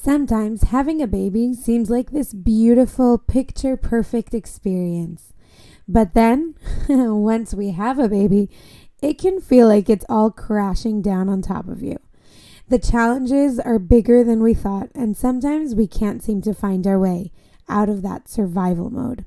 Sometimes having a baby seems like this beautiful, picture-perfect experience. But then, once we have a baby, it can feel like it's all crashing down on top of you. The challenges are bigger than we thought, and sometimes we can't seem to find our way out of that survival mode.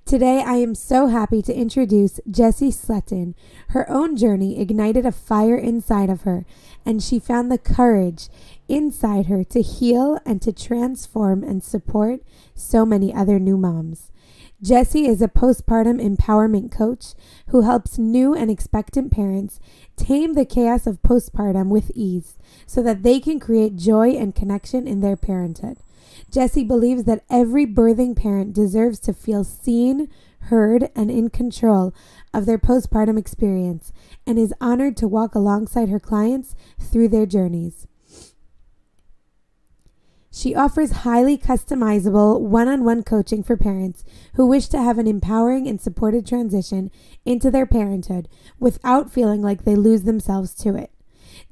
Today, I am so happy to introduce Jessi Sletten. Her own journey ignited a fire inside of her, and she found the courage inside her to heal and to transform and support so many other new moms. Jessi is a postpartum empowerment coach who helps new and expectant parents tame the chaos of postpartum with ease so that they can create joy and connection in their parenthood. Jessi believes that every birthing parent deserves to feel seen, heard, and in control of their postpartum experience and is honored to walk alongside her clients through their journeys. She offers highly customizable one-on-one coaching for parents who wish to have an empowering and supported transition into their parenthood without feeling like they lose themselves to it.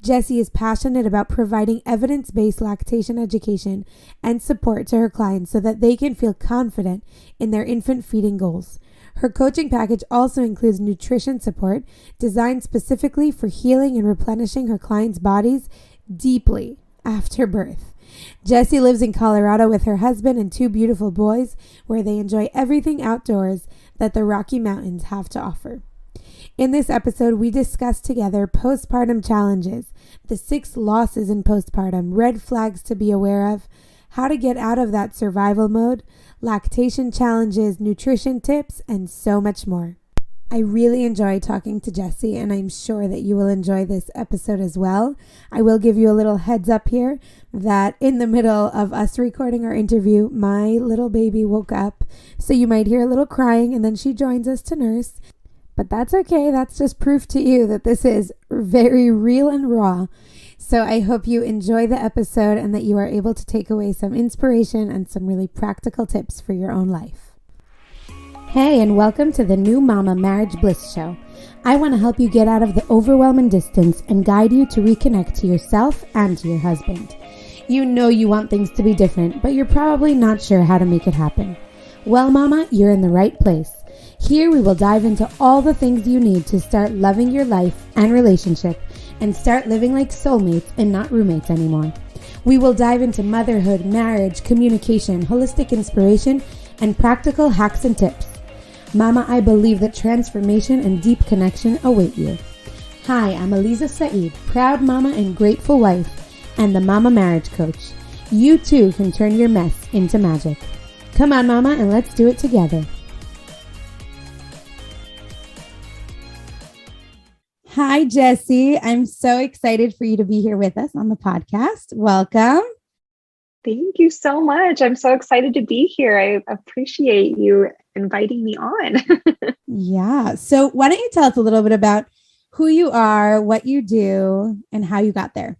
Jessi is passionate about providing evidence-based lactation education and support to her clients so that they can feel confident in their infant feeding goals. Her coaching package also includes nutrition support designed specifically for healing and replenishing her clients' bodies deeply after birth. Jessi lives in Colorado with her husband and two beautiful boys, where they enjoy everything outdoors that the Rocky Mountains have to offer. In this episode, we discuss together postpartum challenges, the 6 losses in postpartum, red flags to be aware of, how to get out of that survival mode, lactation challenges, nutrition tips, and so much more. I really enjoy talking to Jessi, and I'm sure that you will enjoy this episode as well. I will give you a little heads up here that in the middle of us recording our interview, my little baby woke up, so you might hear a little crying, and then she joins us to nurse. But that's okay. That's just proof to you that this is very real and raw. So I hope you enjoy the episode and that you are able to take away some inspiration and some really practical tips for your own life. Hey, and welcome to the New Mama Marriage Bliss Show. I want to help you get out of the overwhelm and distance and guide you to reconnect to yourself and to your husband. You know you want things to be different, but you're probably not sure how to make it happen. Well, Mama, you're in the right place. Here we will dive into all the things you need to start loving your life and relationship and start living like soulmates and not roommates anymore. We will dive into motherhood, marriage, communication, holistic inspiration, and practical hacks and tips. Mama, I believe that transformation and deep connection await you. Hi, I'm Aliza Saeed, proud mama and grateful wife, and the Mama Marriage Coach. You too can turn your mess into magic. Come on, Mama, and let's do it together. Hi, Jessi. I'm so excited for you to be here with us on the podcast. Welcome. Thank you so much. I'm so excited to be here. I appreciate you inviting me on. Yeah. So why don't you tell us a little bit about who you are, what you do, and how you got there?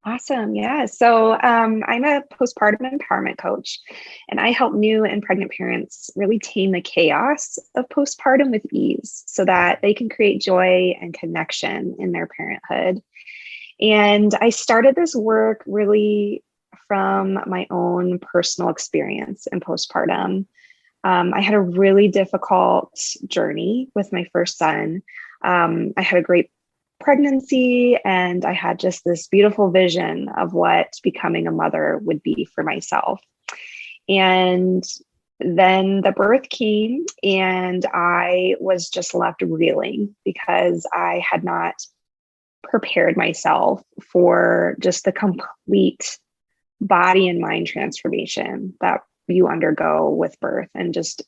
Awesome. Yeah. So I'm a postpartum empowerment coach, and I help new and pregnant parents really tame the chaos of postpartum with ease so that they can create joy and connection in their parenthood. And I started this work really from my own personal experience in postpartum. I had a really difficult journey with my first son. I had a great pregnancy, and I had just this beautiful vision of what becoming a mother would be for myself. And then the birth came, and I was just left reeling because I had not prepared myself for just the complete body and mind transformation that you undergo with birth. And just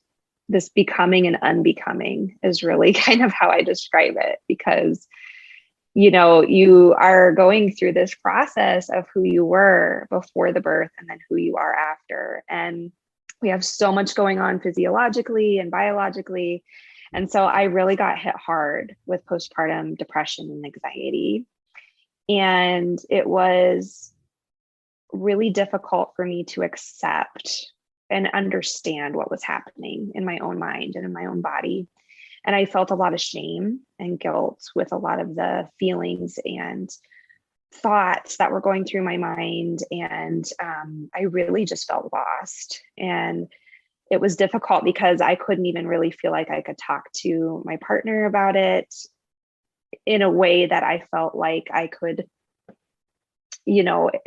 this becoming and unbecoming is really kind of how I describe it, because you are going through this process of who you were before the birth and then who you are after. And we have so much going on physiologically and biologically. And so I really got hit hard with postpartum depression and anxiety. And it was really difficult for me to accept and understand what was happening in my own mind and in my own body. And I felt a lot of shame and guilt with a lot of the feelings and thoughts that were going through my mind. And I really just felt lost. And it was difficult because I couldn't even really feel like I could talk to my partner about it in a way that I felt like I could,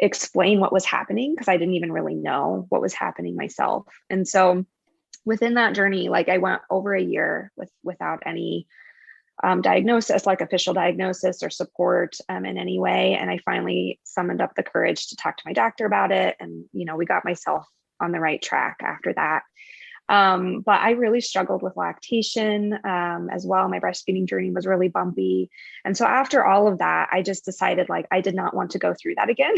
explain what was happening, because I didn't even really know what was happening myself. And so within that journey, like I went over a year without any diagnosis, like official diagnosis or support in any way. And I finally summoned up the courage to talk to my doctor about it. And, we got myself on the right track after that. But I really struggled with lactation as well. My breastfeeding journey was really bumpy. And so after all of that, I just decided like I did not want to go through that again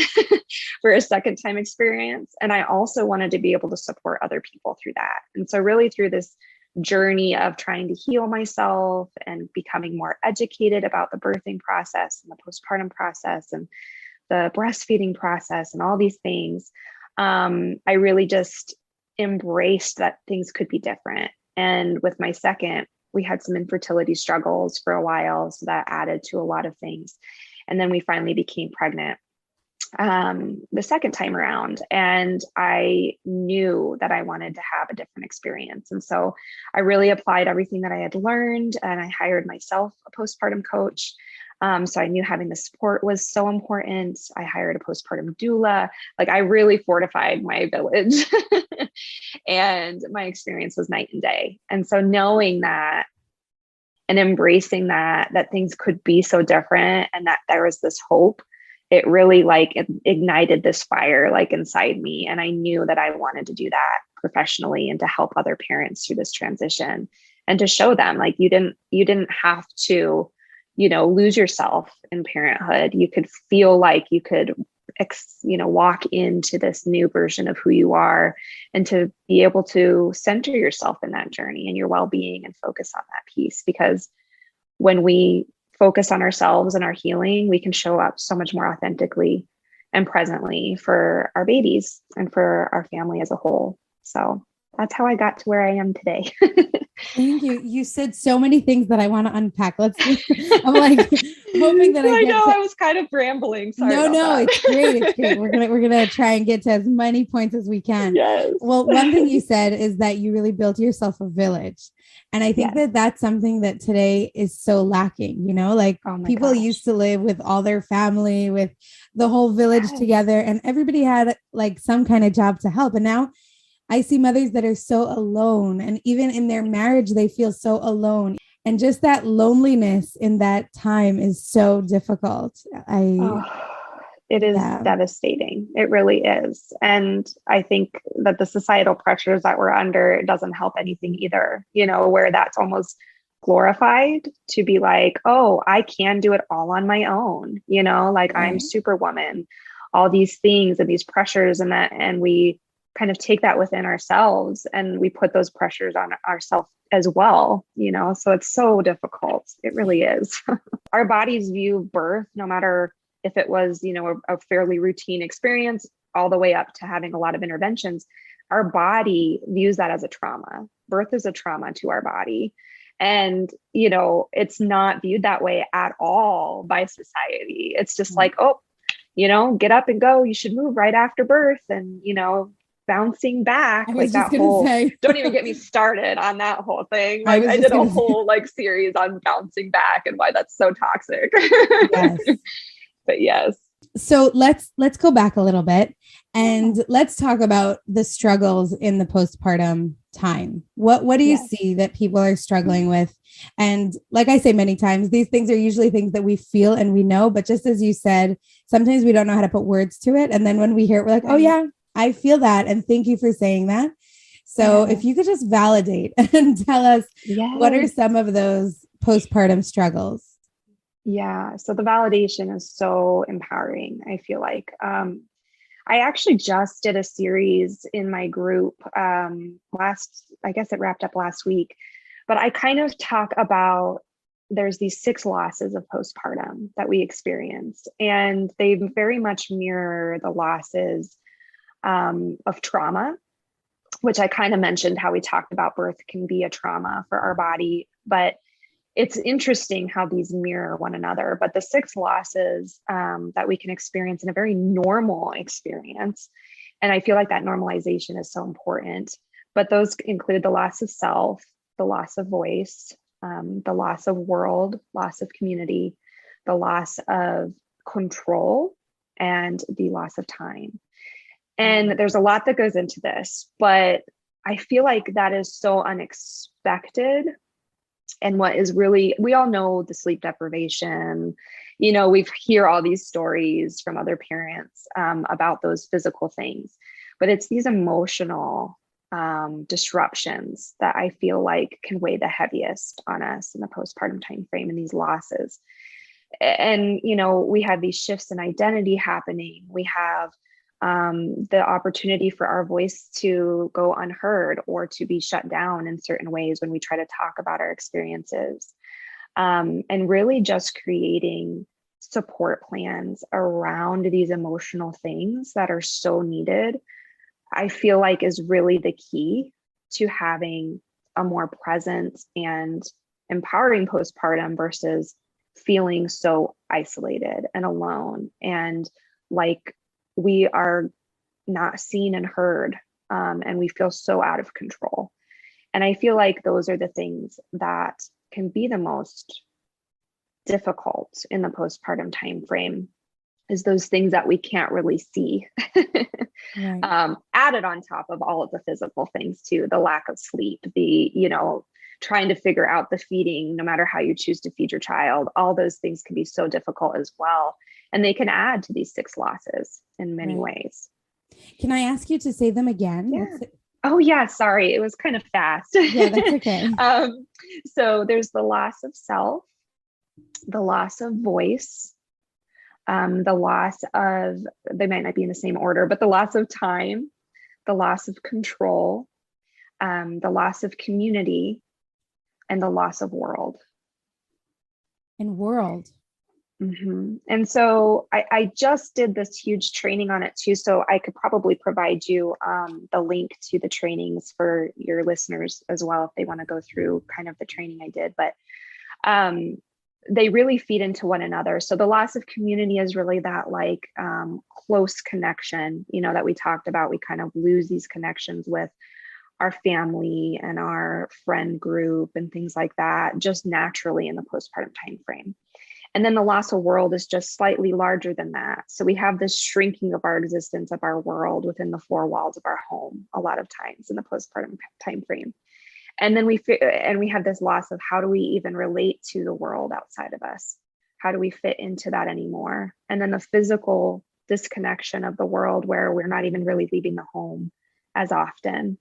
for a second time experience. And I also wanted to be able to support other people through that. And so really through this journey of trying to heal myself and becoming more educated about the birthing process and the postpartum process and the breastfeeding process and all these things, I really just embraced that things could be different. And with my second, we had some infertility struggles for a while, so that added to a lot of things. And then we finally became pregnant the second time around, and I knew that I wanted to have a different experience. And so I really applied everything that I had learned, and I hired myself a postpartum coach. So I knew having the support was so important. I hired a postpartum doula. Like I really fortified my village and my experience was night and day. And so knowing that and embracing that things could be so different and that there was this hope, it really like ignited this fire like inside me. And I knew that I wanted to do that professionally and to help other parents through this transition and to show them like you didn't have to lose yourself in parenthood. You could feel like you could, walk into this new version of who you are and to be able to center yourself in that journey and your well-being and focus on that piece. Because when we focus on ourselves and our healing, we can show up so much more authentically and presently for our babies and for our family as a whole. So that's how I got to where I am today. Thank you. You said so many things that I want to unpack. I'm like hoping that I know I was kind of rambling. Sorry. No, it's great. It's great. We're gonna try and get to as many points as we can. Yes. Well, one thing you said is that you really built yourself a village. And I think that that's something that today is so lacking, people used to live with all their family, with the whole village together, and everybody had like some kind of job to help. And now I see mothers that are so alone, and even in their marriage, they feel so alone. And just that loneliness in that time is so difficult. It is devastating. It really is. And I think that the societal pressures that we're under doesn't help anything either, where that's almost glorified to be like, oh, I can do it all on my own, like I'm Superwoman, all these things and these pressures and that, and we kind of take that within ourselves and we put those pressures on ourselves as well, so it's so difficult. It really is. Our bodies view birth, no matter if it was, a fairly routine experience all the way up to having a lot of interventions, our body views that as a trauma. Birth is a trauma to our body. And, it's not viewed that way at all by society. It's just like, oh, get up and go. You should move right after birth. And, bouncing back, like that whole, don't even get me started on that whole thing. Like I did a whole series on bouncing back and why that's so toxic. Yes. But yes. So let's go back a little bit and let's talk about the struggles in the postpartum time. What do you see that people are struggling with? And like I say many times, these things are usually things that we feel and we know, but just as you said, sometimes we don't know how to put words to it. And then when we hear it, we're like, oh yeah, I feel that. And thank you for saying that. So if you could just validate and tell us what are some of those postpartum struggles? Yeah. So the validation is so empowering. I feel like, I actually just did a series in my group, I guess it wrapped up last week, but I kind of talk about, there's these 6 losses of postpartum that we experience, and they very much mirror the losses of trauma, which I kind of mentioned how we talked about birth can be a trauma for our body, but it's interesting how these mirror one another, but the 6 losses that we can experience in a very normal experience. And I feel like that normalization is so important, but those include the loss of self, the loss of voice, the loss of world, loss of community, the loss of control, and the loss of time. And there's a lot that goes into this, but I feel like that is so unexpected. And what is really, we all know the sleep deprivation, we hear all these stories from other parents about those physical things, but it's these emotional disruptions that I feel like can weigh the heaviest on us in the postpartum timeframe, and these losses. And, we have these shifts in identity happening. We have the opportunity for our voice to go unheard or to be shut down in certain ways when we try to talk about our experiences. And really just creating support plans around these emotional things that are so needed, I feel like is really the key to having a more present and empowering postpartum versus feeling so isolated and alone and like we are not seen and heard, and we feel so out of control. And I feel like those are the things that can be the most difficult in the postpartum timeframe, is those things that we can't really see. Right. Added on top of all of the physical things too, the lack of sleep, the, trying to figure out the feeding, no matter how you choose to feed your child, all those things can be so difficult as well. And they can add to these 6 losses in many ways. Can I ask you to say them again? Yeah. Oh yeah, sorry. It was kind of fast. Yeah, that's okay. So there's the loss of self, the loss of voice, the loss of, they might not be in the same order, but the loss of time, the loss of control, the loss of community, and the loss of world. And world. Mm-hmm. And so I just did this huge training on it too. So I could probably provide you the link to the trainings for your listeners as well, if they want to go through kind of the training I did, but they really feed into one another. So the loss of community is really that like close connection, that we talked about. We kind of lose these connections with our family and our friend group and things like that, just naturally in the postpartum timeframe. And then the loss of world is just slightly larger than that. So we have this shrinking of our existence, of our world within the 4 walls of our home, a lot of times in the postpartum timeframe. And then we have this loss of how do we even relate to the world outside of us? How do we fit into that anymore? And then the physical disconnection of the world, where we're not even really leaving the home as often.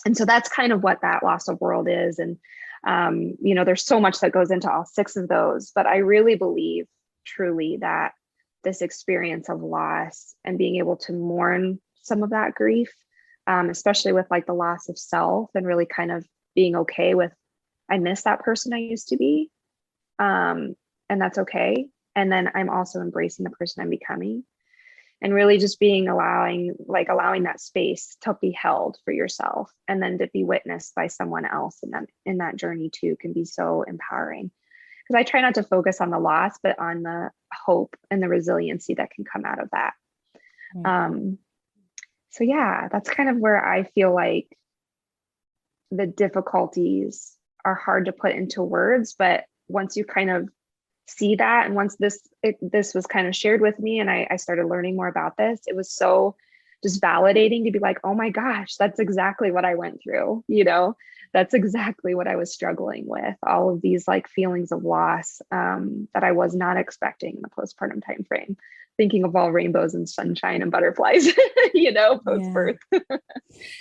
And so that's kind of what that loss of world is. And, there's so much that goes into all 6 of those, but I really believe truly that this experience of loss and being able to mourn some of that grief, especially with like the loss of self, and really kind of being okay with, I miss that person I used to be. And that's okay. And then I'm also embracing the person I'm becoming. And really just allowing that space to be held for yourself, and then to be witnessed by someone else in that journey too, can be so empowering. Because I try not to focus on the loss, but on the hope and the resiliency that can come out of that. Mm-hmm. So yeah, that's kind of where I feel like the difficulties are hard to put into words, but once you kind of see that, and once this was kind of shared with me, and I started learning more about this, it was so just validating to be like, oh my gosh, that's exactly what I went through. That's exactly what I was struggling with. All of these like feelings of loss that I was not expecting in the postpartum timeframe, thinking of all rainbows and sunshine and butterflies, post-birth.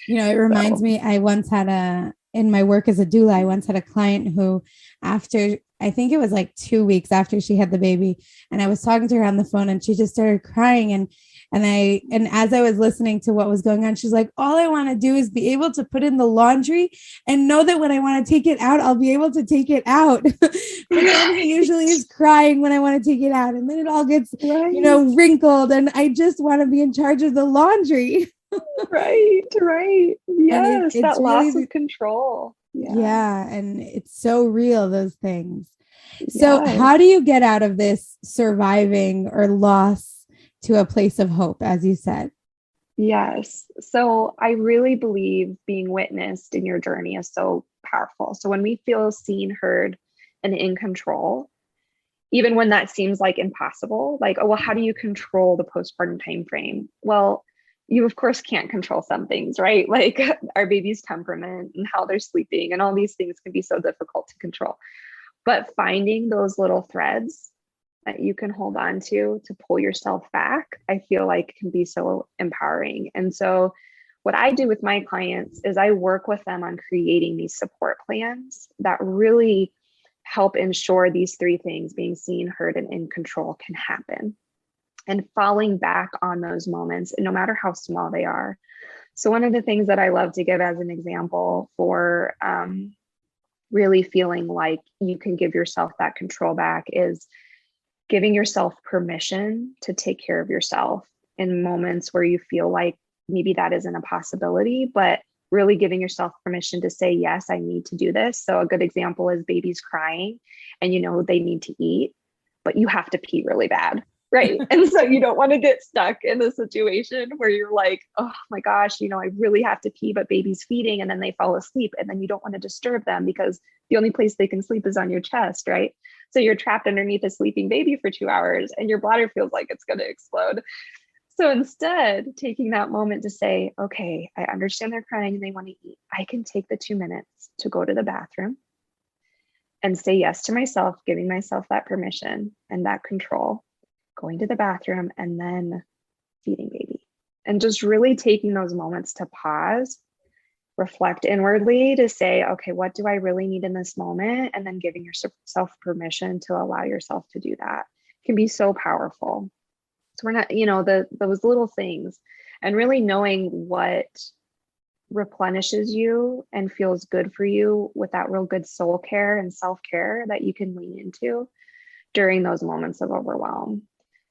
It reminds me, I once had in my work as a doula, I once had a client who, after, I think it was like 2 weeks after she had the baby, and I was talking to her on the phone, and she just started crying. And as I was listening to what was going on, she's like, all I want to do is be able to put in the laundry and know that when I want to take it out, I'll be able to take it out. But then he usually is crying when I want to take it out. And then it all gets, wrinkled. And I just want to be in charge of the laundry. Right. Yes. That loss of control. Yeah. And it's so real, those things. So Yes. how do you get out of this surviving or loss to a place of hope, as you said? Yes. So I really believe being witnessed in your journey is so powerful. So when we feel seen, heard, and in control, even when that seems like impossible, like, oh, well, how do you control the postpartum time frame? Well, you of course can't control some things, right? Like our baby's temperament and how they're sleeping and all these things can be so difficult to control. But finding those little threads that you can hold on to pull yourself back, I feel like can be so empowering. And so what I do with my clients is I work with them on creating these support plans that really help ensure these three things, being seen, heard, and in control, can happen. And falling back on those moments, no matter how small they are. So one of the things that I love to give as an example for really feeling like you can give yourself that control back is giving yourself permission to take care of yourself in moments where you feel like maybe that isn't a possibility, but really giving yourself permission to say, yes, I need to do this. So a good example is babies crying and you know they need to eat, but you have to pee really bad. Right. And so you don't want to get stuck in a situation where you're like, oh my gosh, you know, I really have to pee, but baby's feeding and then they fall asleep. And then you don't want to disturb them because the only place they can sleep is on your chest. Right. So you're trapped underneath a sleeping baby for 2 hours and your bladder feels like it's going to explode. So instead, taking that moment to say, okay, I understand they're crying and they want to eat. I can take the 2 minutes to go to the bathroom and say yes to myself, giving myself that permission and that control, going to the bathroom and then feeding baby. And just really taking those moments to pause, reflect inwardly to say, okay, what do I really need in this moment? And then giving yourself permission to allow yourself to do that can be so powerful. So we're not, you know, those little things and really knowing what replenishes you and feels good for you with that real good soul care and self-care that you can lean into during those moments of overwhelm.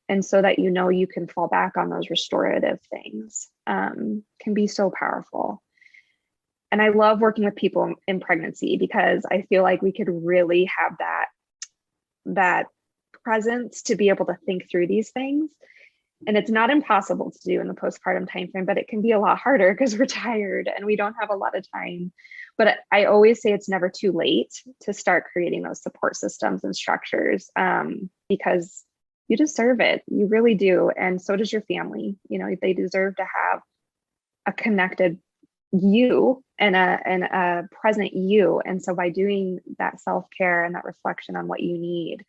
And so that, you know, you can fall back on those restorative things can be so powerful. And I love working with people in pregnancy because I feel like we could really have that presence to be able to think through these things. And it's not impossible to do in the postpartum timeframe, but it can be a lot harder because we're tired and we don't have a lot of time. But I always say it's never too late to start creating those support systems and structures because you deserve it. You really do. And so does your family. You know, they deserve to have a connected you and a present you. And so by doing that self-care and that reflection on what you need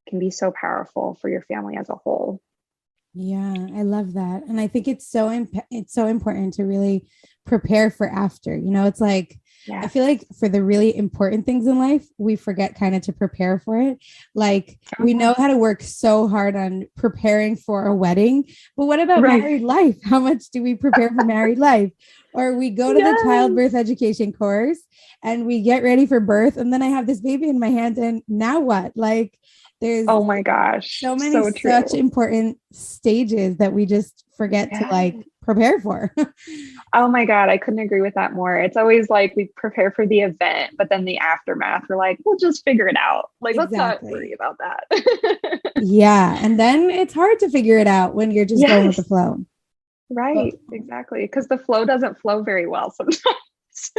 can be so powerful for your family as a whole. Yeah, I love that. And I think it's so important to really prepare for after. You know, it's like, yeah. I feel like for the really important things in life, we forget kind of to prepare for it. Like we know how to work so hard on preparing for a wedding, but what about married life? How much do we prepare for married life? Or we go to the childbirth education course and we get ready for birth. And then I have this baby in my hand and now what? Like there's oh my gosh, so many such important stages that we just forget to like prepare for. Oh my God, I couldn't agree with that more. It's always like we prepare for the event, but then the aftermath, we're like, we'll just figure it out. Like, let's not worry about that. Yeah. And then it's hard to figure it out when you're just going with the flow. Right. Exactly. Because the flow doesn't flow very well sometimes.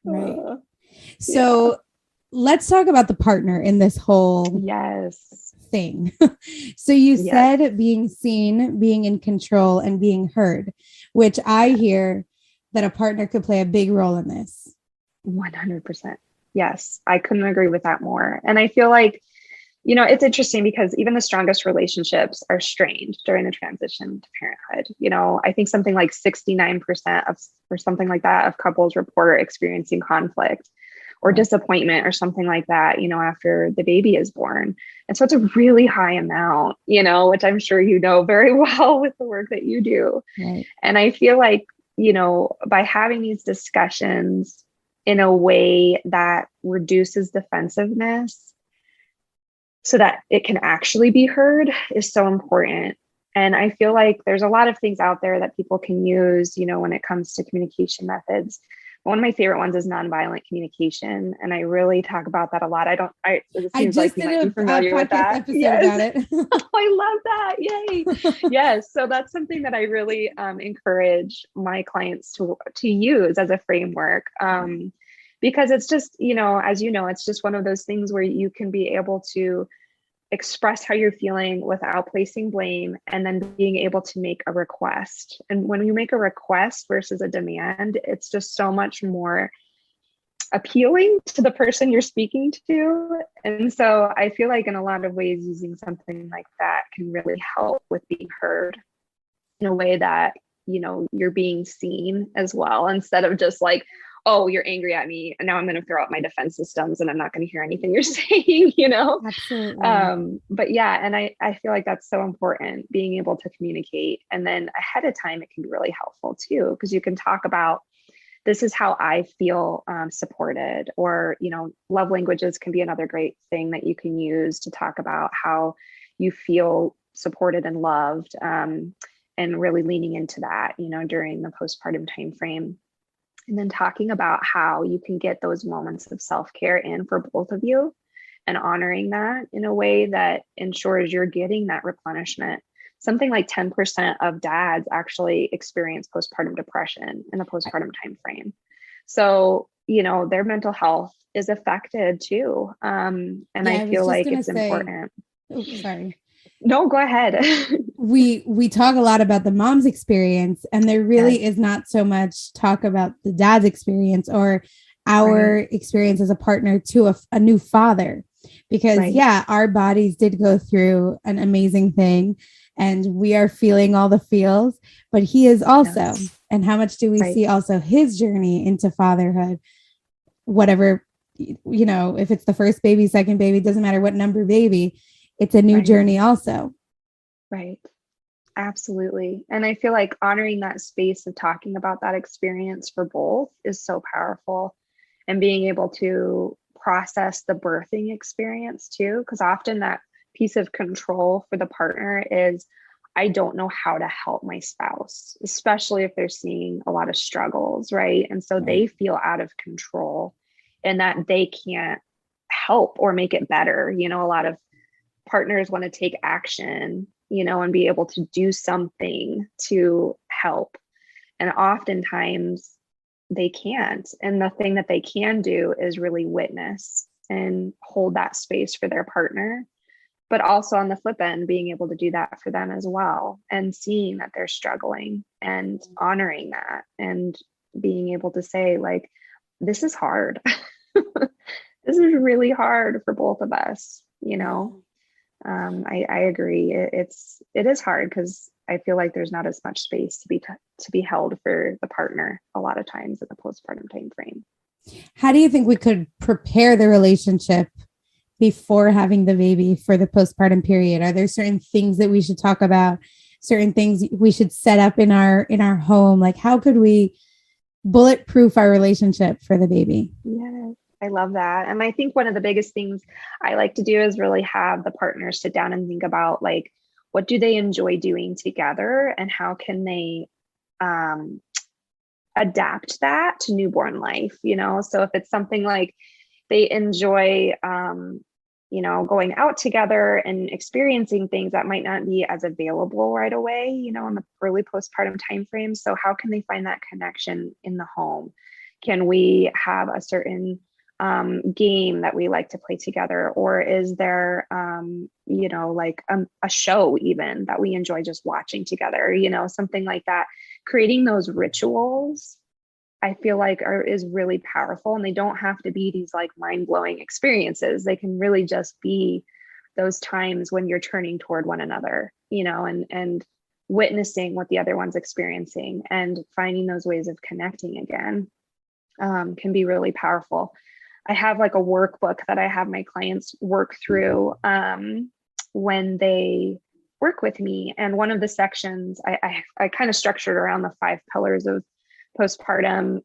Right. So let's talk about the partner in this whole thing. So you said being seen, being in control, and being heard, which I hear that a partner could play a big role in this. 100%. Yes, I couldn't agree with that more. And I feel like, you know, it's interesting because even the strongest relationships are strained during the transition to parenthood. You know, I think something like 69% or something like that of couples report experiencing conflict or disappointment or something like that, you know, after the baby is born. And so it's a really high amount, you know, which I'm sure you know very well with the work that you do. Right. And I feel like, you know, by having these discussions in a way that reduces defensiveness so that it can actually be heard is so important. And I feel like there's a lot of things out there that people can use, you know, when it comes to communication methods. One of my favorite ones is nonviolent communication. And I really talk about that a lot. It I seems just like you did might be familiar with podcast that. episode Yes. about it. Oh, I love that. Yay. Yes. So that's something that I really encourage my clients to use as a framework. Because it's just, as you know, it's just one of those things where you can be able to express how you're feeling without placing blame, and then being able to make a request. And when you make a request versus a demand, it's just so much more appealing to the person you're speaking to. And so I feel like in a lot of ways, using something like that can really help with being heard in a way that, you're being seen as well, instead of just like, oh, you're angry at me, and now I'm going to throw out my defense systems and I'm not going to hear anything you're saying, Absolutely. But yeah, and I feel like that's so important, being able to communicate. And then ahead of time, it can be really helpful too, because you can talk about, this is how I feel supported, or, love languages can be another great thing that you can use to talk about how you feel supported and loved, and really leaning into that, during the postpartum timeframe. And then talking about how you can get those moments of self-care in for both of you, and honoring that in a way that ensures you're getting that replenishment. Something like 10% of dads actually experience postpartum depression in the postpartum timeframe. So, their mental health is affected too. And I feel like it's important. Oh, sorry. No, go ahead. we talk a lot about the mom's experience, and there really is not so much talk about the dad's experience or our experience as a partner to a new father, because our bodies did go through an amazing thing and we are feeling all the feels, but he is also, and how much do we see also his journey into fatherhood, whatever, if it's the first baby, second baby, doesn't matter what number baby, it's a new journey also. Right. Absolutely. And I feel like honoring that space of talking about that experience for both is so powerful, and being able to process the birthing experience too. Because often that piece of control for the partner is, I don't know how to help my spouse, especially if they're seeing a lot of struggles. Right. And so they feel out of control, and that they can't help or make it better. A lot of partners want to take action, and be able to do something to help. And oftentimes they can't. And the thing that they can do is really witness and hold that space for their partner. But also on the flip end, being able to do that for them as well, and seeing that they're struggling and honoring that, and being able to say, like, this is hard. This is really hard for both of us, I agree. It is hard, because I feel like there's not as much space to be held for the partner a lot of times in the postpartum time frame. How do you think we could prepare the relationship before having the baby for the postpartum period? Are there certain things that we should talk about, certain things we should set up in our home? Like, how could we bulletproof our relationship for the baby? Yes, I love that. And I think one of the biggest things I like to do is really have the partners sit down and think about, like, what do they enjoy doing together, and how can they adapt that to newborn life, So if it's something like they enjoy, going out together and experiencing things that might not be as available right away, in the early postpartum timeframe. So how can they find that connection in the home? Can we have a certain game that we like to play together? Or is there, like a show even that we enjoy just watching together, something like that. Creating those rituals, I feel like is really powerful, and they don't have to be these like mind-blowing experiences. They can really just be those times when you're turning toward one another, and witnessing what the other one's experiencing, and finding those ways of connecting again, can be really powerful. I have like a workbook that I have my clients work through when they work with me. And one of the sections I kind of structured around the 5 pillars of postpartum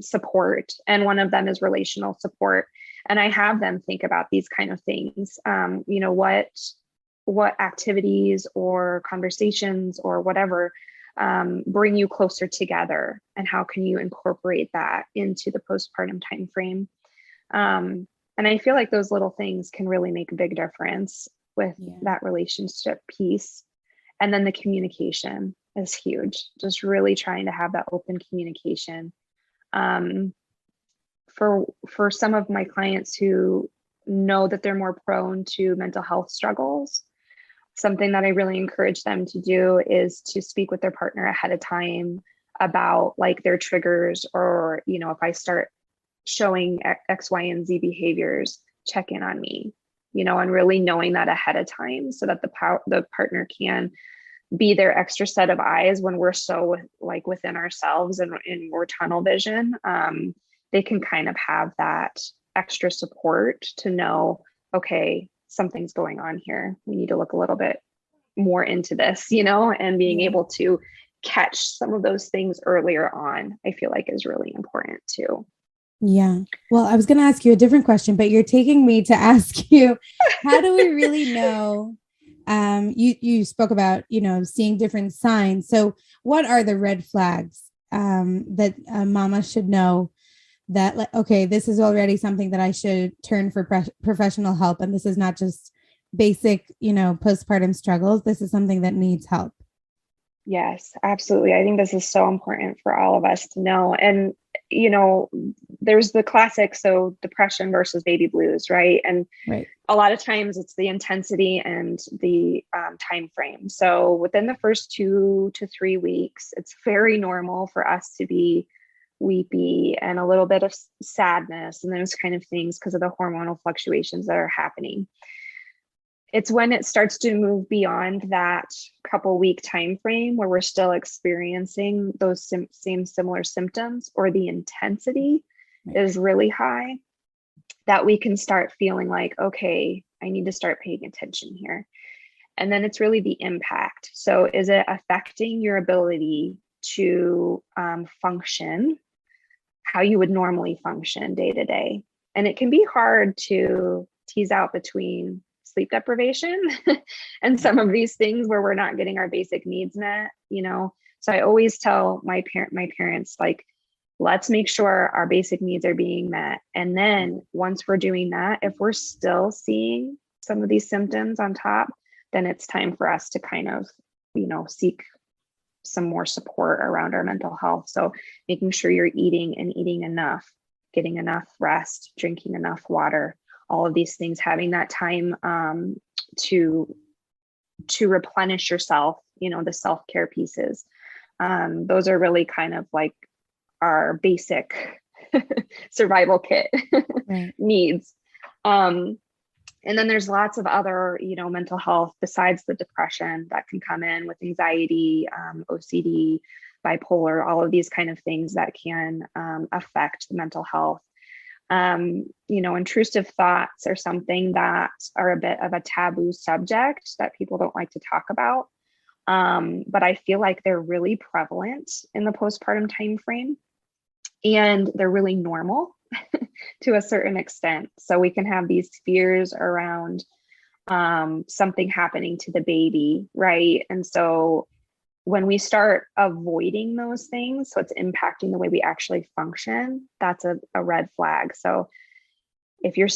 support. And one of them is relational support. And I have them think about these kind of things. What activities or conversations or whatever bring you closer together, and how can you incorporate that into the postpartum time frame. And I feel like those little things can really make a big difference with that relationship piece. And then the communication is huge. Just really trying to have that open communication. For some of my clients who know that they're more prone to mental health struggles, something that I really encourage them to do is to speak with their partner ahead of time about like their triggers, or, you know, if I start showing X, Y, and Z behaviors, check in on me, you know, and really knowing that ahead of time so that the partner can be their extra set of eyes when we're so like within ourselves and we're tunnel vision. They can kind of have that extra support to know, okay, something's going on here. We need to look a little bit more into this, you know, and being able to catch some of those things earlier on, I feel like is really important too. Yeah. Well, I was going to ask you a different question, but you're taking me to ask you, how do we really know? You spoke about, you know, seeing different signs. So what are the red flags that a mama should know that, like, okay, this is already something that I should turn for professional help. And this is not just basic, you know, postpartum struggles. This is something that needs help. Yes, absolutely. I think this is so important for all of us to know. And, you know, there's the classic, so depression versus baby blues, right? And a lot of times it's the intensity and the time frame. So within the first 2 to 3 weeks, it's very normal for us to be weepy and a little bit of sadness and those kind of things because of the hormonal fluctuations that are happening. It's when it starts to move beyond that couple week time frame where we're still experiencing those similar symptoms, or the intensity is really high, that we can start feeling like, okay, I need to start paying attention here. And then it's really the impact. So is it affecting your ability to function how you would normally function day to day? And it can be hard to tease out between sleep deprivation and some of these things where we're not getting our basic needs met, you know? So I always tell my parents, like, let's make sure our basic needs are being met. And then once we're doing that, if we're still seeing some of these symptoms on top, then it's time for us to kind of, you know, seek some more support around our mental health. So making sure you're eating and eating enough, getting enough rest, drinking enough water, all of these things, having that time to replenish yourself, you know, the self-care pieces. Those are really kind of like our basic survival kit needs. And then there's lots of other, you know, mental health besides the depression that can come in with anxiety, OCD, bipolar, all of these kind of things that can affect mental health. You know, intrusive thoughts are something that are a bit of a taboo subject that people don't like to talk about. But I feel like they're really prevalent in the postpartum time frame, and they're really normal to a certain extent. So we can have these fears around something happening to the baby, right? And so when we start avoiding those things, so it's impacting the way we actually function, that's a red flag. So if you're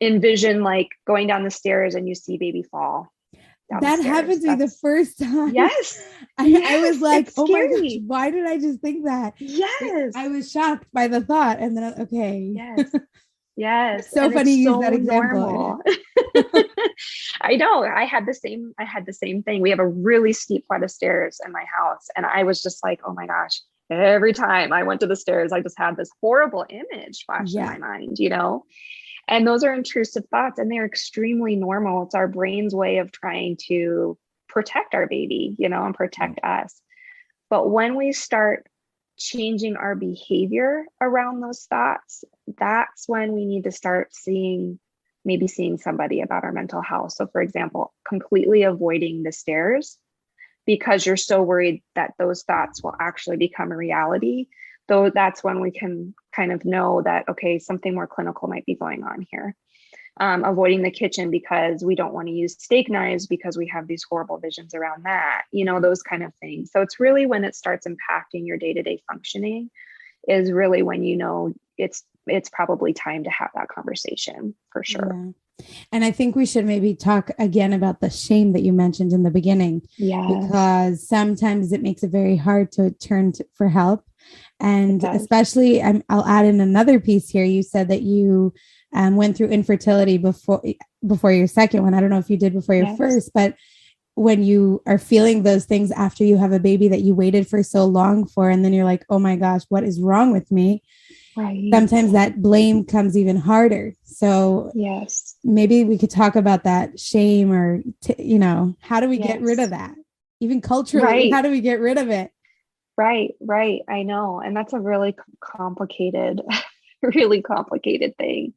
envision like going down the stairs and you see baby fall, that happened to me the first time. Yes. I was like, oh my gosh, why did I just think that? Yes. I was shocked by the thought. And then, okay. Yes. Yes. So funny you use that example. I know. I had the same thing. We have a really steep flight of stairs in my house. And I was just like, oh my gosh, every time I went to the stairs, I just had this horrible image flash in my mind, you know? And those are intrusive thoughts, and they're extremely normal. It's our brain's way of trying to protect our baby, you know, and protect us. But when we start changing our behavior around those thoughts, that's when we need to start seeing somebody about our mental health. So for example, completely avoiding the stairs because you're so worried that those thoughts will actually become a reality. Though that's when we can kind of know that, okay, something more clinical might be going on here. avoiding the kitchen because we don't want to use steak knives because we have these horrible visions around that, those kind of things. So it's really when it starts impacting your day-to-day functioning is really when it's probably time to have that conversation for sure. Yeah. And I think we should maybe talk again about the shame that you mentioned in the beginning, because sometimes it makes it very hard to turn for help. And especially, I'll add in another piece here. You said that you went through infertility before your second one. I don't know if you did before your first, but when you are feeling those things after you have a baby that you waited for so long for, and then you're like, oh my gosh, what is wrong with me? Right. Sometimes that blame comes even harder. So maybe we could talk about that shame, or, how do we get rid of that? Even culturally, how do we get rid of it? Right. I know. And that's a really complicated, really complicated thing.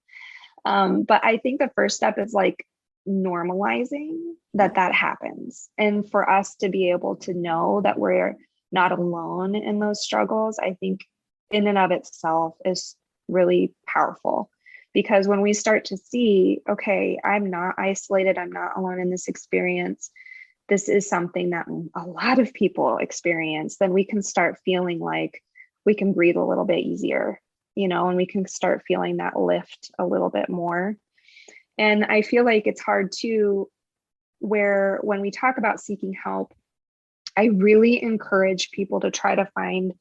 But I think the first step is like normalizing that happens. And for us to be able to know that we're not alone in those struggles, I think in and of itself is really powerful, because when we start to see, okay, I'm not isolated, I'm not alone in this experience, this is something that a lot of people experience, then we can start feeling like we can breathe a little bit easier, and we can start feeling that lift a little bit more. And I feel like it's hard too, where when we talk about seeking help, I really encourage people to try to find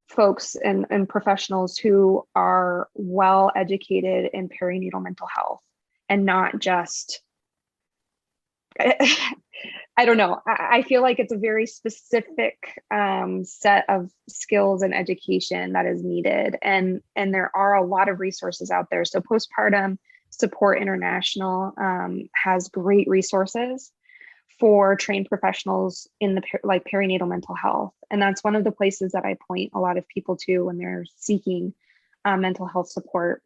folks and professionals who are well educated in perinatal mental health, and not just, I don't know. I feel like it's a very specific set of skills and education that is needed. And there are a lot of resources out there. So Postpartum Support International has great resources for trained professionals in the perinatal mental health. And that's one of the places that I point a lot of people to when they're seeking mental health support,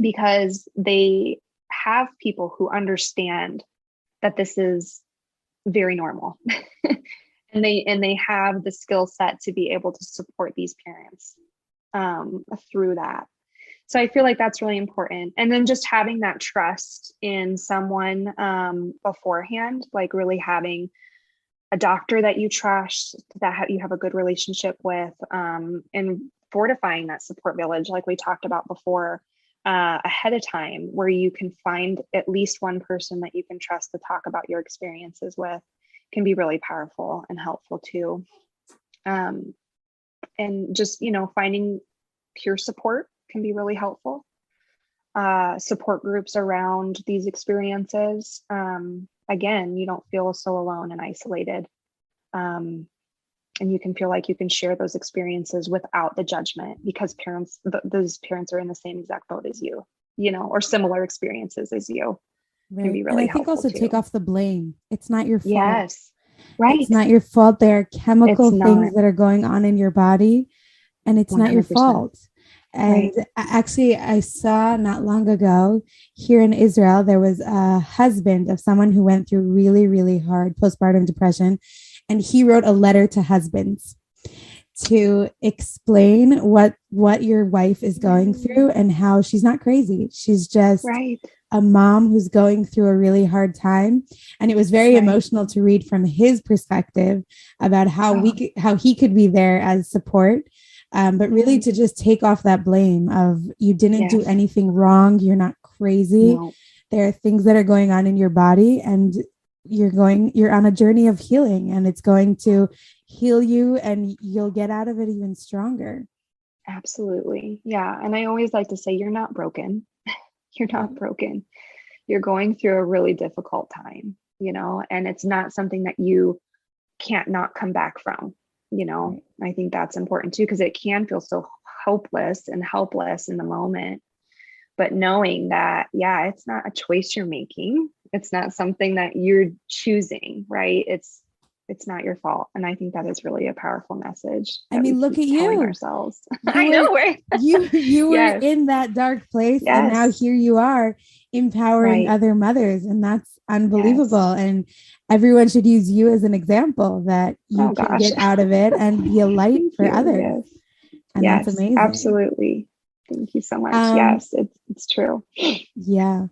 because they have people who understand that this is very normal. and they have the skill set to be able to support these parents through that. So I feel like that's really important. And then just having that trust in someone beforehand, like really having a doctor that you trust, that you have a good relationship with, and fortifying that support village, like we talked about before, ahead of time, where you can find at least one person that you can trust to talk about your experiences with, can be really powerful and helpful too. And just, finding peer support can be really helpful. Support groups around these experiences. Again, you don't feel so alone and isolated. And you can feel like you can share those experiences without the judgment, because those parents are in the same exact boat as you, or similar experiences as you. Right. Can be really and I think also too. Take off the blame. It's not your fault. Yes. Right. It's not your fault. There are chemical things that are going on in your body, and it's 100%. Not your fault. And actually, I saw not long ago here in Israel, there was a husband of someone who went through really, really hard postpartum depression. And he wrote a letter to husbands to explain what your wife is going through and how she's not crazy. She's just a mom who's going through a really hard time. And it was very emotional to read from his perspective about how he could be there as support. But really to just take off that blame of, you didn't do anything wrong. You're not crazy. No. There are things that are going on in your body, and you're on a journey of healing, and it's going to heal you, and you'll get out of it even stronger. Absolutely. Yeah. And I always like to say, you're not broken. You're not broken. You're going through a really difficult time, and it's not something that you can't not come back from. I think that's important too, because it can feel so hopeless and helpless in the moment. But knowing that, it's not a choice you're making. It's not something that you're choosing, right? It's not your fault. And I think that is really a powerful message. I mean, look at you. Ourselves. I know, right? You were in that dark place, and now here you are empowering other mothers, and that's unbelievable. And everyone should use you as an example that you can get out of it and be a light for others. And that's amazing. Absolutely. Thank you so much. Yes, it's true. Yeah.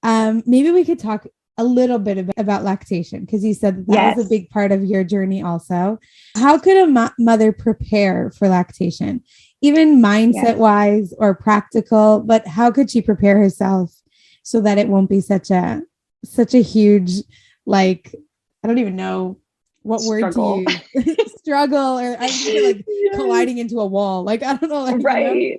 Maybe we could talk a little bit about lactation, because you said that was a big part of your journey also. How could a mother prepare for lactation, even mindset wise or practical, but how could she prepare herself so that it won't be such a huge, like, I don't even know what struggle. word to use. Struggle, or I feel like colliding into a wall. Like, I don't know. Like, right.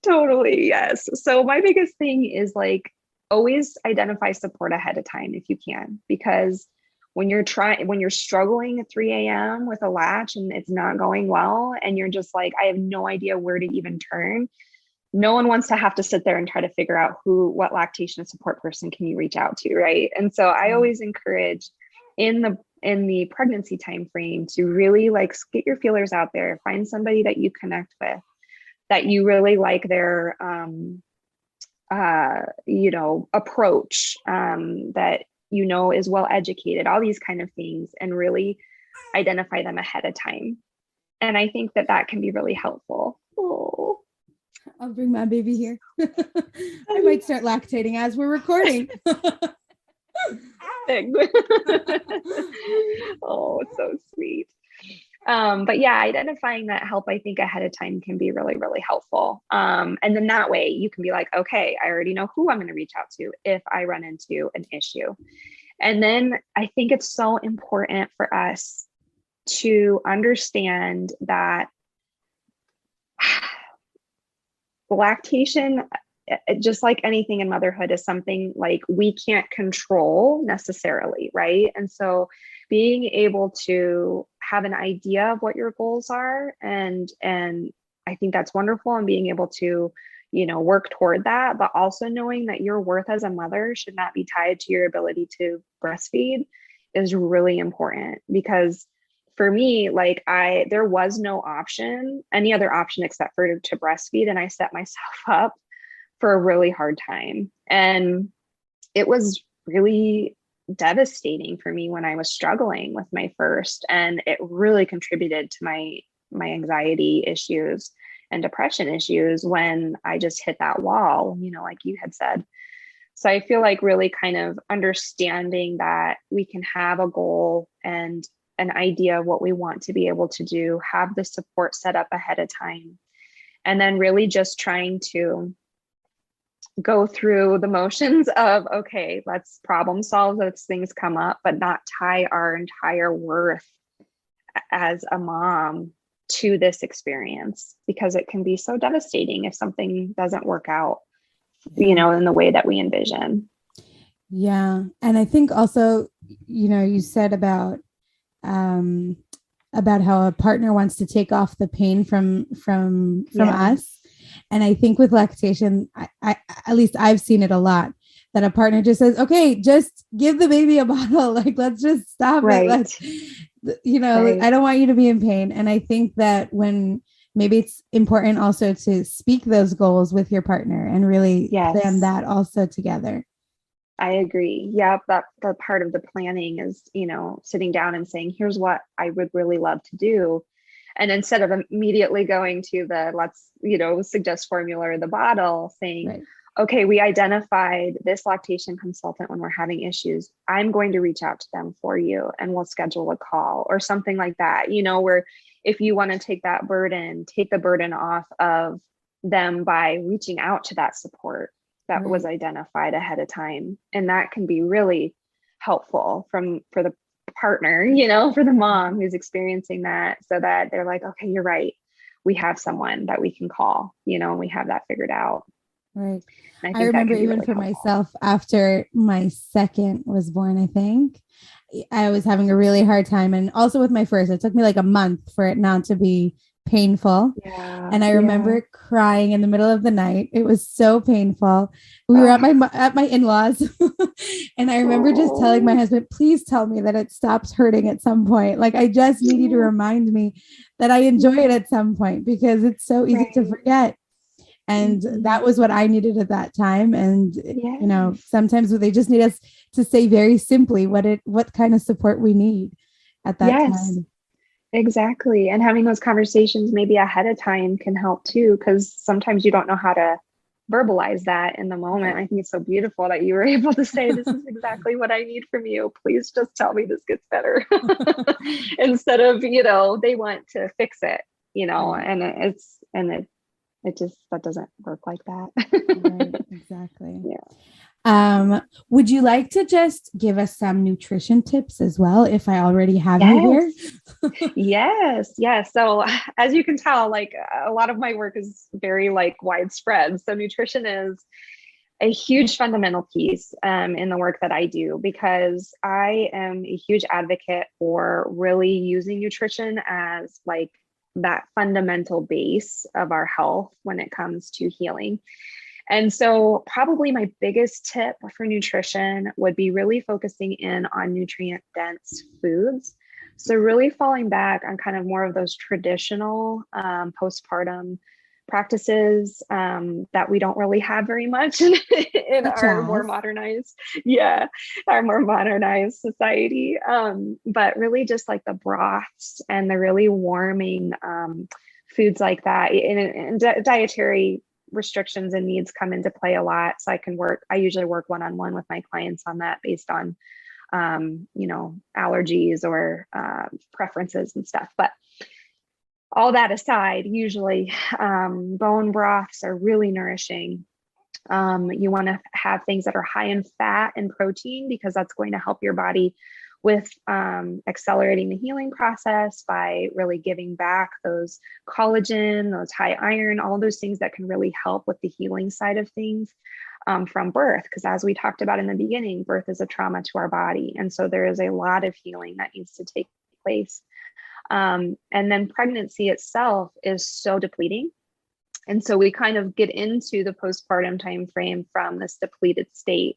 Totally. Yes. So my biggest thing is like, always identify support ahead of time if you can, because when you're struggling at 3 a.m. with a latch and it's not going well, and you're just like, I have no idea where to even turn. No one wants to have to sit there and try to figure out what lactation support person can you reach out to. Right. And so I always encourage in the pregnancy time frame to really like get your feelers out there, find somebody that you connect with, that you really like their, approach, that, is well educated, all these kind of things, and really identify them ahead of time. And I think that can be really helpful. Oh. I'll bring my baby here. I might start lactating as we're recording. Oh, it's so sweet. But yeah, identifying that help, I think ahead of time can be really, really helpful. And then that way you can be like, okay, I already know who I'm going to reach out to if I run into an issue. And then I think it's so important for us to understand that lactation, just like anything in motherhood, is something like we can't control necessarily, right? And so being able to have an idea of what your goals are, and I think that's wonderful, and being able to, work toward that, but also knowing that your worth as a mother should not be tied to your ability to breastfeed is really important. Because for me, like there was no any other option except for to breastfeed. And I set myself up for a really hard time. And it was really devastating for me when I was struggling with my first, and it really contributed to my anxiety issues and depression issues when I just hit that wall, like you had said. So I feel like really kind of understanding that we can have a goal and an idea of what we want to be able to do, have the support set up ahead of time, and then really just trying to go through the motions of, okay, let's problem solve as things come up, but not tie our entire worth as a mom to this experience, because it can be so devastating if something doesn't work out, in the way that we envision. Yeah. And I think also, you said about how a partner wants to take off the pain from us. And I think with lactation, I at least I've seen it a lot, that a partner just says, okay, just give the baby a bottle. Like, let's just stop it. Let's, I don't want you to be in pain. And I think that when maybe it's important also to speak those goals with your partner and really plan that also together. I agree. Yeah, that part of the planning is, sitting down and saying, here's what I would really love to do. And instead of immediately going to the let's, suggest formula or the bottle, saying, okay, we identified this lactation consultant when we're having issues. I'm going to reach out to them for you, and we'll schedule a call or something like that, where if you want to take the burden off of them by reaching out to that support that was identified ahead of time. And that can be really helpful for the partner, for the mom who's experiencing that, so that they're like, okay, you're right. We have someone that we can call, and we have that figured out. Right. I remember even really for myself, after my second was born, I think I was having a really hard time. And also with my first, it took me like a month for it not to be painful. And I remember crying in the middle of the night. It was so painful. We were at my in-laws and I remember just telling my husband, please tell me that it stops hurting at some point. Like, I just need you to remind me that I enjoy it at some point, because it's so easy to forget. And that was what I needed at that time. And, sometimes they just need us to say very simply what kind of support we need at that time. Exactly. And having those conversations maybe ahead of time can help too, because sometimes you don't know how to verbalize that in the moment. I think it's so beautiful that you were able to say, this is exactly what I need from you. Please just tell me this gets better. Instead of, they want to fix it, and it just, that doesn't work like that. Right, exactly. Yeah. Would you like to just give us some nutrition tips as well, if I already have you here? Yes. So as you can tell, like a lot of my work is very widespread. So nutrition is a huge fundamental piece in the work that I do, because I am a huge advocate for really using nutrition as that fundamental base of our health when it comes to healing. And so probably my biggest tip for nutrition would be really focusing in on nutrient dense foods. So really falling back on kind of more of those traditional postpartum practices that we don't really have very much in our more modernized society. But really just like the broths and the really warming foods like that, and dietary restrictions and needs come into play a lot. So I usually work one-on-one with my clients on that based on, allergies or preferences and stuff. But all that aside, usually bone broths are really nourishing. You want to have things that are high in fat and protein, because that's going to help your body with accelerating the healing process by really giving back those collagen, those high iron, all those things that can really help with the healing side of things from birth. Because as we talked about in the beginning, birth is a trauma to our body. And so there is a lot of healing that needs to take place. And then pregnancy itself is so depleting. And so we kind of get into the postpartum timeframe from this depleted state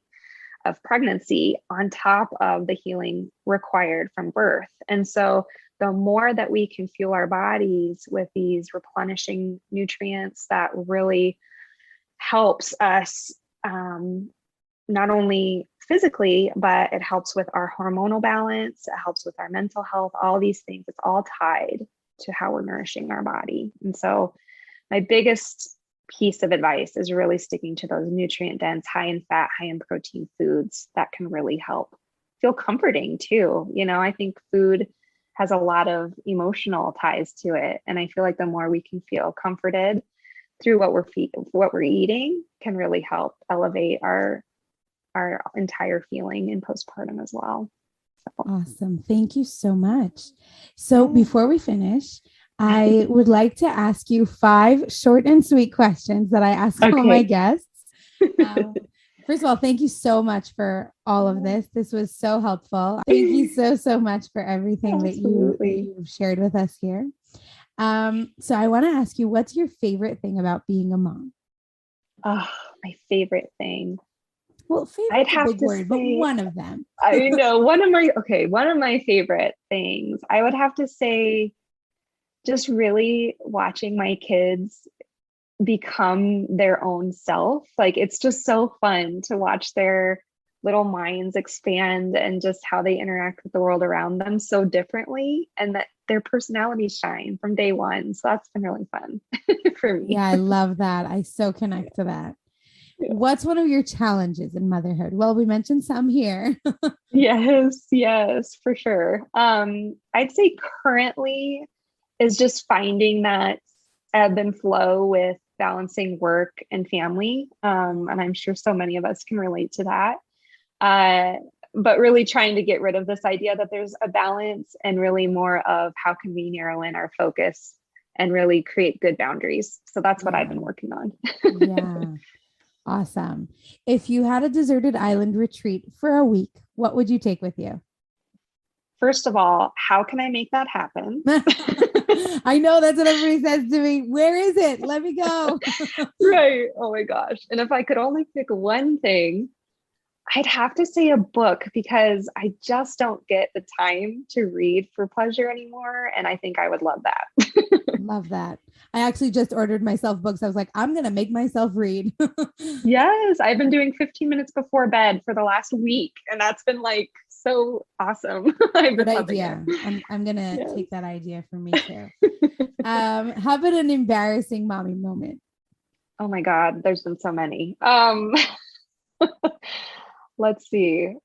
of pregnancy on top of the healing required from birth. And so the more that we can fuel our bodies with these replenishing nutrients, that really helps us not only physically, but it helps with our hormonal balance, it helps with our mental health, all these things. It's all tied to how we're nourishing our body. And so my biggest piece of advice is really sticking to those nutrient dense, high in fat, high in protein foods that can really help feel comforting too. I think food has a lot of emotional ties to it. And I feel like the more we can feel comforted through what we're eating can really help elevate our entire feeling in postpartum as well. So. Awesome. Thank you so much. So before we finish, I would like to ask you 5 short and sweet questions that I ask all my guests. First of all, thank you so much for all of this. This was so helpful. Thank you so much for everything that you've shared with us here. So I want to ask you, what's your favorite thing about being a mom? Oh, my favorite thing. Well, favorite is a big word, but one of them. I know one of my favorite things. I would have to say just really watching my kids become their own self. It's just so fun to watch their little minds expand and just how they interact with the world around them so differently, and that their personalities shine from day one. So that's been really fun for me. Yeah, I love that. I so connect to that. Yeah. What's one of your challenges in motherhood? Well, we mentioned some here. Yes, for sure. I'd say currently is just finding that ebb and flow with balancing work and family. And I'm sure so many of us can relate to that. But really trying to get rid of this idea that there's a balance, and really more of how can we narrow in our focus and really create good boundaries. So that's what I've been working on. Yeah. Awesome. If you had a deserted island retreat for a week, what would you take with you? First of all, how can I make that happen? I know that's what everybody says to me. Where is it? Let me go. Right. Oh my gosh. And if I could only pick one thing, I'd have to say a book, because I just don't get the time to read for pleasure anymore. And I think I would love that. Love that. I actually just ordered myself books. I was like, I'm going to make myself read. Yes. I've been doing 15 minutes before bed for the last week. And that's been so awesome. Good idea. I'm going to take that idea from me too. How about an embarrassing mommy moment? Oh my God, there's been so many. Let's see.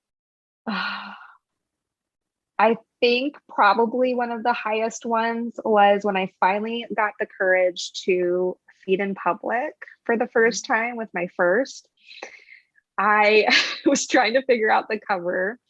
I think probably one of the highest ones was when I finally got the courage to feed in public for the first time with my first. I was trying to figure out the cover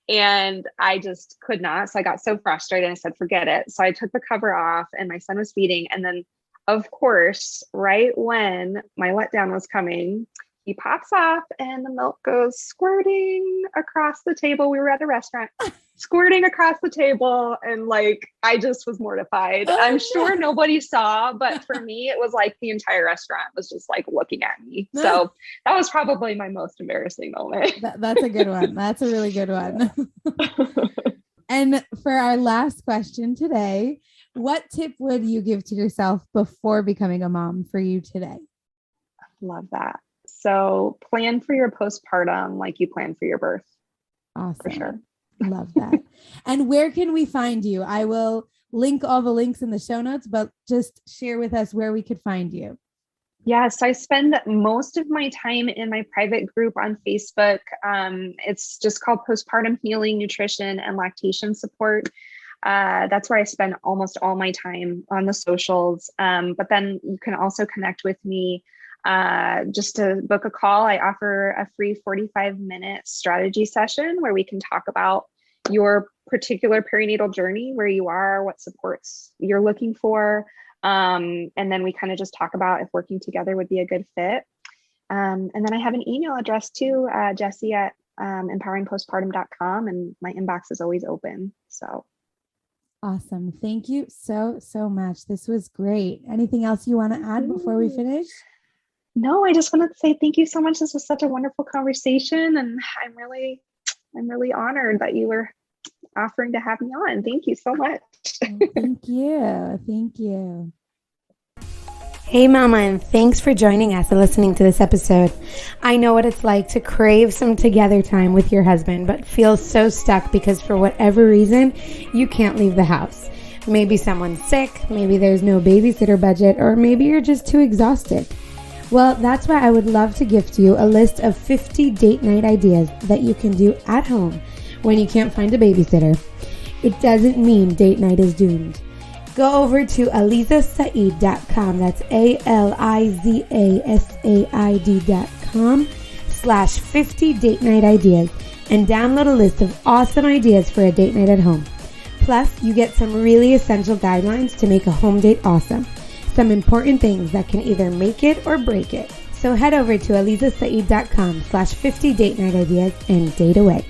and I just could not. So I got so frustrated. I said, forget it. So I took the cover off and my son was feeding. And then, of course, right when my letdown was coming, he pops off and the milk goes squirting across the table. We were at a restaurant, squirting across the table. And like, I just was mortified. I'm sure nobody saw, but for me, it was like the entire restaurant was just like looking at me. So that was probably my most embarrassing moment. That's a good one. That's a really good one. And for our last question today, what tip would you give to yourself before becoming a mom for you today? Love that. So plan for your postpartum like you plan for your birth. Awesome. For sure. Love that. And where can we find you? I will link all the links in the show notes, but just share with us where we could find you. Yes, I spend most of my time in my private group on Facebook. It's just called Postpartum Healing, Nutrition, and Lactation Support. That's where I spend almost all my time on the socials. But then you can also connect with me just to book a call. I offer a free 45-minute strategy session where we can talk about your particular perinatal journey, where you are, what supports you're looking for. And then we kind of just talk about if working together would be a good fit. And then I have an email address too, Jessi at empoweringpostpartum.com, and my inbox is always open. So. Awesome. Thank you so much. This was great. Anything else you want to add before we finish? No, I just wanted to say thank you so much. This was such a wonderful conversation, and I'm really honored that you were offering to have me on. Thank you so much. Thank you. Thank you. Hey mama, and thanks for joining us and listening to this episode. I know what it's like to crave some together time with your husband, but feel so stuck because for whatever reason, you can't leave the house. Maybe someone's sick, maybe there's no babysitter budget, or maybe you're just too exhausted. Well, that's why I would love to gift you a list of 50 date night ideas that you can do at home when you can't find a babysitter. It doesn't mean date night is doomed. Go over to alizasaid.com. That's ALIZASAID.com/50 date night ideas and download a list of awesome ideas for a date night at home. Plus, you get some really essential guidelines to make a home date awesome. Some important things that can either make it or break it. So head over to alizasaid.com/50 date night ideas and date away.